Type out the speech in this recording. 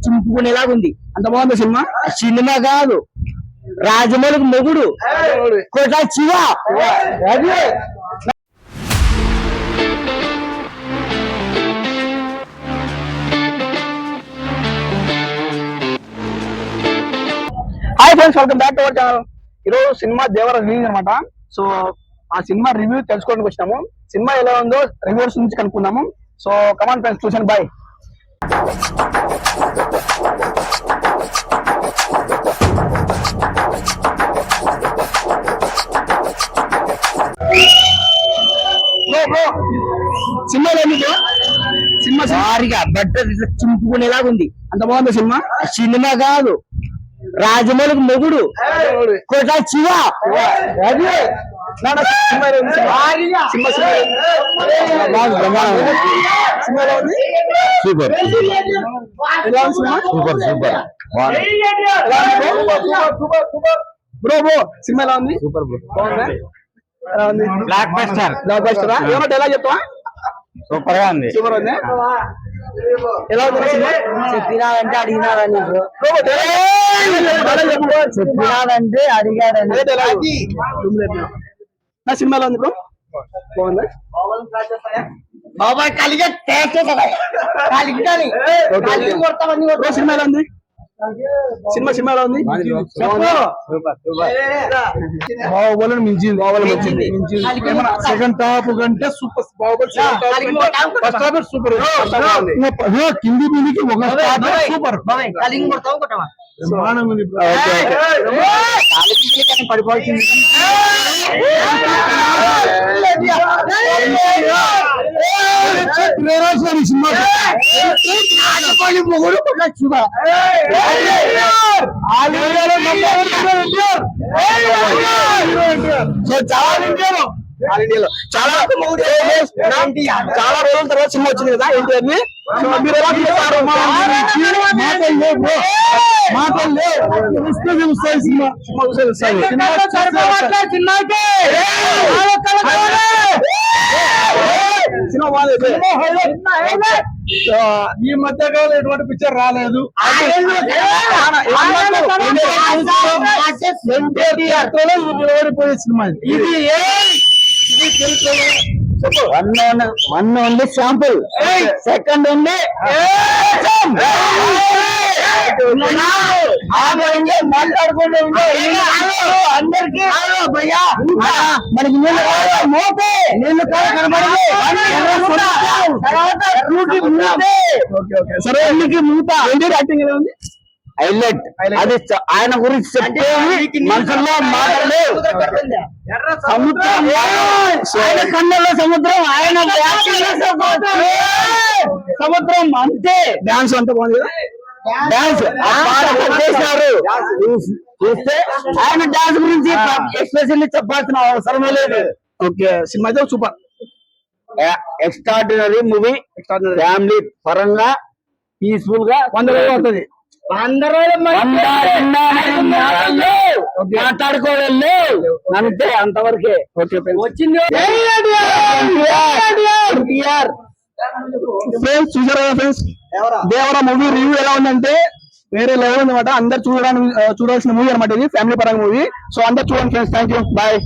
చింపుకునేలాగుంది. అంత బాగుంది cinema. Cinema కాదు, రాజమౌళికి మొగుడు Kota Siva. Hi friends, welcome back to our channel. ఈరోజు సినిమా దేవర రిలీజ్ అనమాట. సో ఆ సినిమా రివ్యూ తెలుసుకోవడానికి వచ్చినాము. సినిమా ఎలా ఉందో రివ్యూస్ నుంచి కనుక్కుందాము. సో కమాన్ ఫ్రెండ్స్, చూసాను. బాయ్. సినిమా సినిమా సారిగా బట్ట చింపుకునేలాగా ఉంది. అంత బాగుంది సినిమా. సినిమా కాదు, రాజమౌళికి మొగుడు కోట శివ. బ్రో సినిమా ఎలా ఉంది? Super bro. బాగుందా? Blockbuster. బ్లాక్ బస్టర్ ఏమో ఎలా చెప్తావా? సూపర్ గా ఉంది. సూపర్ ఉంది. ఎలా ఉంది సినిమా? చెప్పినాదంటే అడిగినారని. చెప్పినాదంటే అడిగారని. నా సినిమా ఎలా ఉంది బ్రో? బాగుందా? బాబాయ్ కలిగే సినిమా ఎలా ఉంది? సినిమా ఎలా ఉంది? బాహుబలిని మించింది. సెకండ్ టాప్ కంటే సూపర్. బాహుబలి సూపర్. కింది మీదికి ఒక సూపర్. పడిపోతుంది. చాలా రోజుల తర్వాత సినిమా వచ్చింది కదా ఏంటి? ఈ మధ్య కాలంలో ఎటువంటి పిక్చర్ రాలేదు. సినిమా ఇది. One only sample, second only మాట్లాడుకుంటూ అందరికి మనకి నీళ్ళు కనబడదు. సరే, మూత యాక్టింగ్ ఎలా ఉంది? హైలైట్. అది ఆయన గురించి చెప్పేది మనసులో మాట్లాడలేదు. సముద్రం ఆయన కన్నుల్లో సముద్రం, ఆయన సముద్రం అంతే. డాన్స్ అంతా బాగుంది కదా. డాన్స్ చేసినారు. చూస్తే ఆయన డాన్స్ గురించి ఎక్స్ప్రెషన్ చెప్పాల్సిన అవసరమే లేదు. ఓకే, సినిమా అయితే సూపర్. Extraordinary movie. ఫ్యామిలీ పరంగా పీస్ఫుల్ గా 100 రోజులు అవుతుంది. 100 రోజులు మాట్లాడుకోవాలి అంతే, అంతవరకే. వచ్చింది ఫ్రెండ్స్. చూసారా ఫ్రెండ్స్, దేవర మూవీ రివ్యూ ఎలా ఉందంటే వేరే లెవెల్ ఉందన్నమాట. అందరు చూడాల్సిన మూవీ అనమాట ఇది. ఫ్యామిలీ పరంగా మూవీ. సో అందరు చూడండి ఫ్రెండ్స్. Thank you. బాయ్.